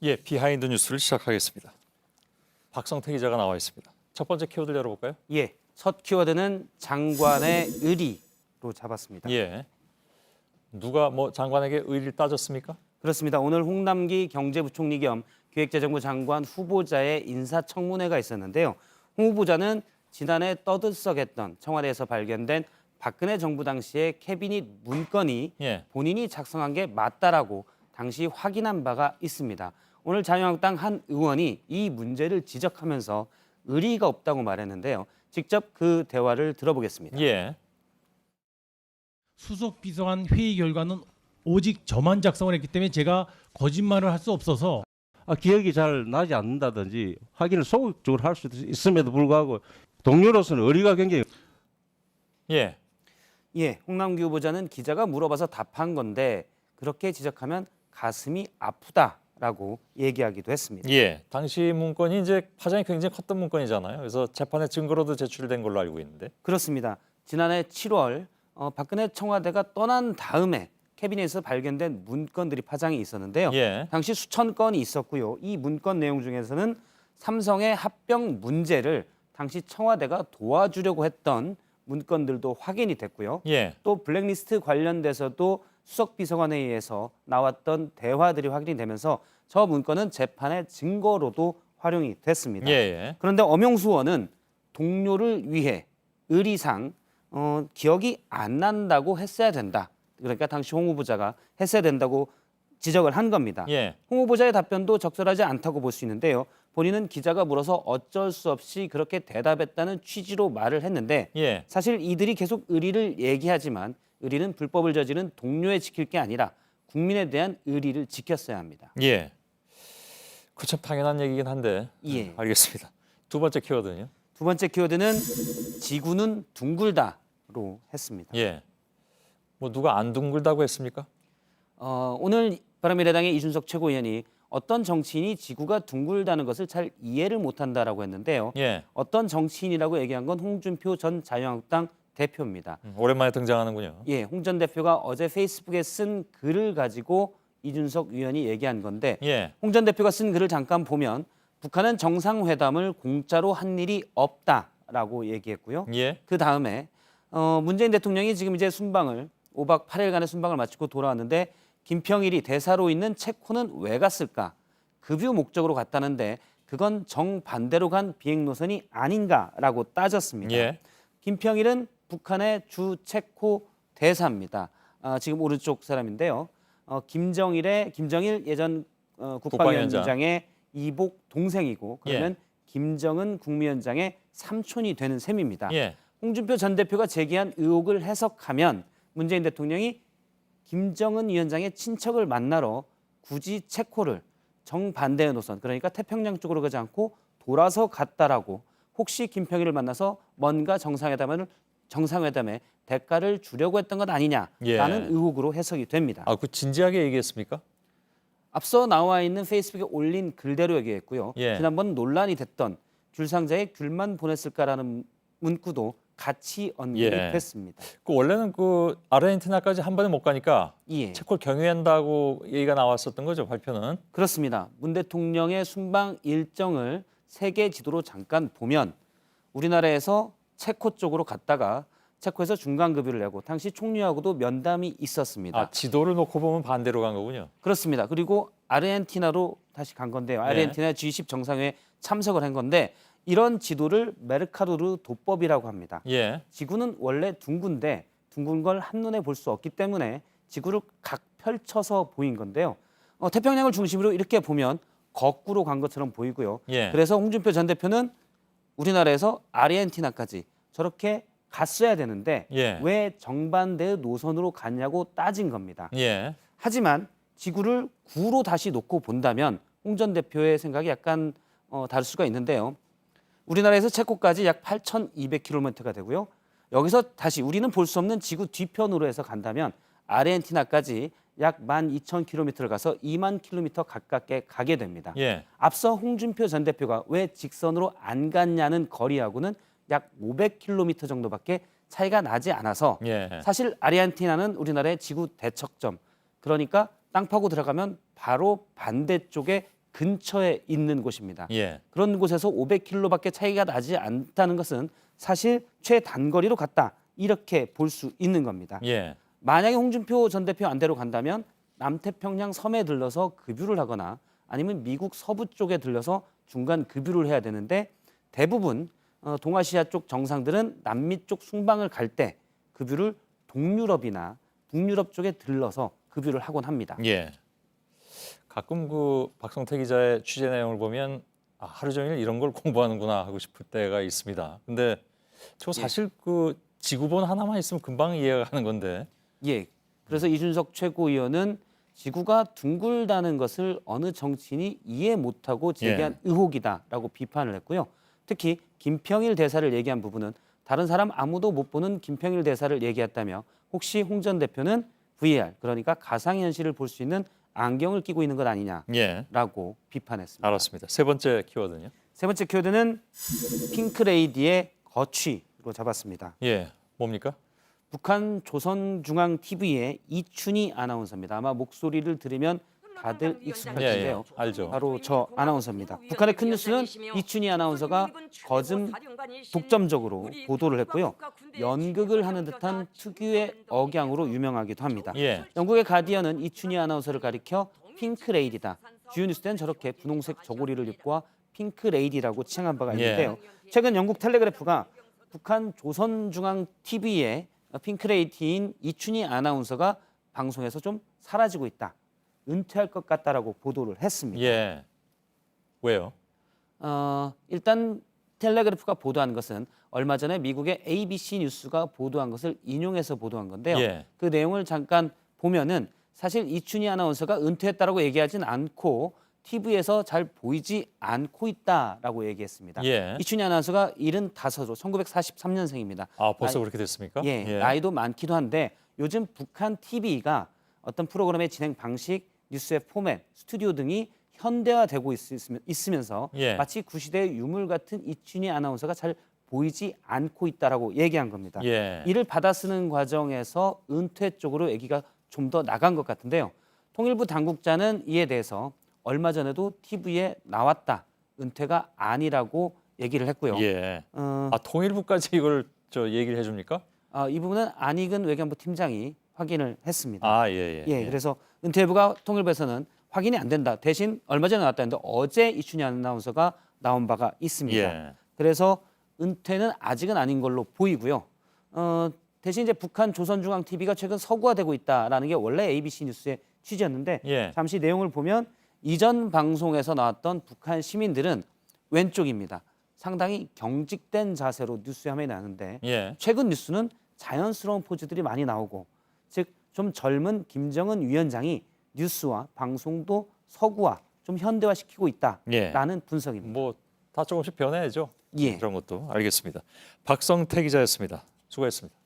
예, 비하인드 뉴스를 시작하겠습니다. 박성태 기자가 나와 있습니다. 첫 번째 키워드 열어볼까요? 예, 첫 키워드는 장관의 의리로 잡았습니다. 예, 누가 장관에게 의리를 따졌습니까? 그렇습니다. 오늘 홍남기 경제부총리 겸 기획재정부 장관 후보자의 인사청문회가 있었는데요. 홍 후보자는 지난해 떠들썩했던 청와대에서 발견된 박근혜 정부 당시의 캐비닛 문건이 예, 본인이 작성한 게 맞다라고 당시 확인한 바가 있습니다. 오늘 자유한국당 한 의원이 이 문제를 지적하면서 의리가 없다고 말했는데요. 직접 그 대화를 들어보겠습니다. 예, 수석 비서관 회의 결과는 오직 저만 작성을 했기 때문에 제가 거짓말을 할 수 없어서 기억이 잘 나지 않는다든지 확인을 소극적으로 할 수도 있음에도 불구하고 동료로서는 의리가 굉장히 예, 예, 홍남기 후보자는 기자가 물어봐서 답한 건데 그렇게 지적하면 가슴이 아프다라고 얘기하기도 했습니다. 예. 당시 문건이 이제 파장이 굉장히 컸던 문건이잖아요. 그래서 재판에 증거로도 제출된 걸로 알고 있는데. 그렇습니다. 지난해 7월 박근혜 청와대가 떠난 다음에 캐비넷에서 발견된 문건들이 파장이 있었는데요. 예, 당시 수천 건이 있었고요. 이 문건 내용 중에서는 삼성의 합병 문제를 당시 청와대가 도와주려고 했던 문건들도 확인이 됐고요. 예, 또 블랙리스트 관련돼서도 수석 비서관에 의해서 나왔던 대화들이 확인이 되면서 저 문건은 재판의 증거로도 활용이 됐습니다. 예, 예. 그런데 엄영수 의원은 동료를 위해 의리상 기억이 안 난다고 했어야 된다. 그러니까 당시 홍 후보자가 했어야 된다고 지적을 한 겁니다. 예, 홍 후보자의 답변도 적절하지 않다고 볼 수 있는데요. 본인은 기자가 물어서 어쩔 수 없이 그렇게 대답했다는 취지로 말을 했는데 예. 사실 이들이 계속 의리를 얘기하지만 의리는 불법을 저지른 동료에 지킬 게 아니라 국민에 대한 의리를 지켰어야 합니다. 예. 그 참 당연한 얘기긴 한데. 예. 알겠습니다. 두 번째 키워드는요? 두 번째 키워드는 지구는 둥글다로 했습니다. 예. 누가 안 둥글다고 했습니까? 오늘 바른미래당의 이준석 최고위원이 어떤 정치인이 지구가 둥글다는 것을 잘 이해를 못한다라고 했는데요. 예. 어떤 정치인이라고 얘기한 건 홍준표 전 자유한국당 대표입니다. 오랜만에 등장하는군요. 예, 홍 전 대표가 어제 페이스북에 쓴 글을 가지고 이준석 위원이 얘기한 건데 예, 홍 전 대표가 쓴 글을 잠깐 보면 북한은 정상회담을 공짜로 한 일이 없다라고 얘기했고요. 예, 그 다음에 문재인 대통령이 지금 이제 순방을 5박 8일간의 순방을 마치고 돌아왔는데 김평일이 대사로 있는 체코는 왜 갔을까? 급유 목적으로 갔다는데 그건 정반대로 간 비행 노선이 아닌가라고 따졌습니다. 예. 김평일은 북한의 주 체코 대사입니다. 지금 오른쪽 사람인데요. 김정일 예전 국방위원장의 이복 동생이고 그러면 김정은 국무위원장의 삼촌이 되는 셈입니다. 예. 홍준표 전 대표가 제기한 의혹을 해석하면 문재인 대통령이 김정은 위원장의 친척을 만나러 굳이 체코를 정반대의 노선, 그러니까 태평양 쪽으로 가지 않고 돌아서 갔다라고 혹시 김평일을 만나서 뭔가 정상회담에 대가를 주려고 했던 것 아니냐라는 예. 의혹으로 해석이 됩니다. 그 진지하게 얘기했습니까? 앞서 나와 있는 페이스북에 올린 글대로 얘기했고요. 예. 지난번 논란이 됐던 귤상자에 귤만 보냈을까라는 문구도 같이 언급이 예. 됐습니다. 원래는 아르헨티나까지 한 번에 못 가니까 예. 체코를 경유한다고 얘기가 나왔었던 거죠, 발표는. 그렇습니다. 문 대통령의 순방 일정을 세계 지도로 잠깐 보면 우리나라에서 체코 쪽으로 갔다가 체코에서 중간급유를 내고 당시 총리하고도 면담이 있었습니다. 지도를 놓고 보면 반대로 간 거군요. 그렇습니다. 그리고 아르헨티나로 다시 간 건데요. 아르헨티나 G20 정상회에 참석을 한 건데 이런 지도를 메르카도르 도법이라고 합니다. 예, 지구는 원래 둥근데 둥근 걸 한눈에 볼 수 없기 때문에 지구를 각 펼쳐서 보인 건데요. 태평양을 중심으로 이렇게 보면 거꾸로 간 것처럼 보이고요. 예. 그래서 홍준표 전 대표는 우리나라에서 아르헨티나까지 저렇게 갔어야 되는데 예. 왜 정반대의 노선으로 갔냐고 따진 겁니다. 예, 하지만 지구를 구로 다시 놓고 본다면 홍 전 대표의 생각이 약간 다를 수가 있는데요. 우리나라에서 체코까지 약 8,200km가 되고요. 여기서 다시 우리는 볼 수 없는 지구 뒤편으로 해서 간다면 아르헨티나까지 약 12,000km를 가서 2만 km 가깝게 가게 됩니다. 예. 앞서 홍준표 전 대표가 왜 직선으로 안 갔냐는 거리하고는 약 500km 정도밖에 차이가 나지 않아서 예. 사실 아르헨티나는 우리나라의 지구 대척점, 그러니까 땅 파고 들어가면 바로 반대쪽에 근처에 있는 곳입니다. 예. 그런 곳에서 500km밖에 차이가 나지 않다는 것은 사실 최단거리로 갔다 이렇게 볼 수 있는 겁니다. 예. 만약에 홍준표 전 대표 안대로 간다면 남태평양 섬에 들러서 급유를 하거나 아니면 미국 서부 쪽에 들려서 중간 급유를 해야 되는데 대부분 동아시아 쪽 정상들은 남미 쪽 순방을 갈 때 급유를 동유럽이나 북유럽 쪽에 들러서 급유를 하곤 합니다. 예. 가끔 그 박성태 기자의 취재 내용을 보면 하루 종일 이런 걸 공부하는구나 하고 싶을 때가 있습니다. 근데 저 사실 그 지구본 하나만 있으면 금방 이해가 가는 건데. 예. 그래서 이준석 최고위원은 지구가 둥글다는 것을 어느 정치인이 이해 못하고 제기한 의혹이다라고 비판을 했고요. 특히 김평일 대사를 얘기한 부분은 다른 사람 아무도 못 보는 김평일 대사를 얘기했다며 혹시 홍 전 대표는 VR 그러니까 가상현실을 볼 수 있는 안경을 끼고 있는 것 아니냐라고 예. 비판했습니다. 알았습니다. 세 번째 키워드는요? 세 번째 키워드는 핑크레이디의 거취로 잡았습니다. 예. 뭡니까? 북한 조선중앙TV의 이춘희 아나운서입니다. 아마 목소리를 들으면 다들 익숙할 예, 텐데요. 예. 알죠. 바로 저 아나운서입니다. 북한의 큰 뉴스는 이춘희 아나운서가 거즘 독점적으로 보도를 했고요. 연극을 하는 듯한 특유의 억양으로 유명하기도 합니다. 예. 영국의 가디언은 이춘희 아나운서를 가리켜 핑크레이디다. 주요 뉴스 때는 저렇게 분홍색 저고리를 입고 와 핑크레이디라고 칭한 바가 있는데요. 최근 영국 텔레그래프가 북한 조선중앙TV의 핑크레이디인 이춘희 아나운서가 방송에서 좀 사라지고 있다. 은퇴할 것 같다라고 보도를 했습니다. 예. 왜요? 일단 텔레그래프가 보도한 것은 얼마 전에 미국의 ABC 뉴스가 보도한 것을 인용해서 보도한 건데요. 예. 그 내용을 잠깐 보면은 사실 이춘희 아나운서가 은퇴했다라고 얘기하진 않고 TV에서 잘 보이지 않고 있다라고 얘기했습니다. 예. 이춘희 아나운서가 75로 1943년생입니다. 벌써 그렇게 됐습니까? 예, 나이도 많기도 한데 요즘 북한 TV가 어떤 프로그램의 진행 방식, 뉴스의 포맷, 스튜디오 등이 현대화되고 있으면서 예. 마치 구시대의 유물 같은 이춘희 아나운서가 잘 보이지 않고 있다라고 얘기한 겁니다. 예. 이를 받아쓰는 과정에서 은퇴 쪽으로 얘기가 좀 더 나간 것 같은데요. 통일부 당국자는 이에 대해서 얼마 전에도 TV에 나왔다. 은퇴가 아니라고 얘기를 했고요. 예. 통일부까지 이걸 얘기를 해줍니까? 이 부분은 안익은 외교부 팀장이 확인을 했습니다. 예. 그래서 은퇴 여부가 통일부에서는 확인이 안 된다. 대신 얼마 전에 나왔다는데 어제 이춘희 아나운서가 나온 바가 있습니다. 예. 그래서 은퇴는 아직은 아닌 걸로 보이고요. 대신 이제 북한 조선중앙TV가 최근 서구화되고 있다라는 게 원래 ABC 뉴스의 취지였는데 예. 잠시 내용을 보면 이전 방송에서 나왔던 북한 시민들은 왼쪽입니다. 상당히 경직된 자세로 뉴스 화면이 나는데 예. 최근 뉴스는 자연스러운 포즈들이 많이 나오고 즉 좀 젊은 김정은 위원장이 뉴스와 방송도 서구화, 좀 현대화시키고 있다라는 분석입니다. 뭐 다 조금씩 변해야죠. 예. 그런 것도 알겠습니다. 박성태 기자였습니다. 수고했습니다.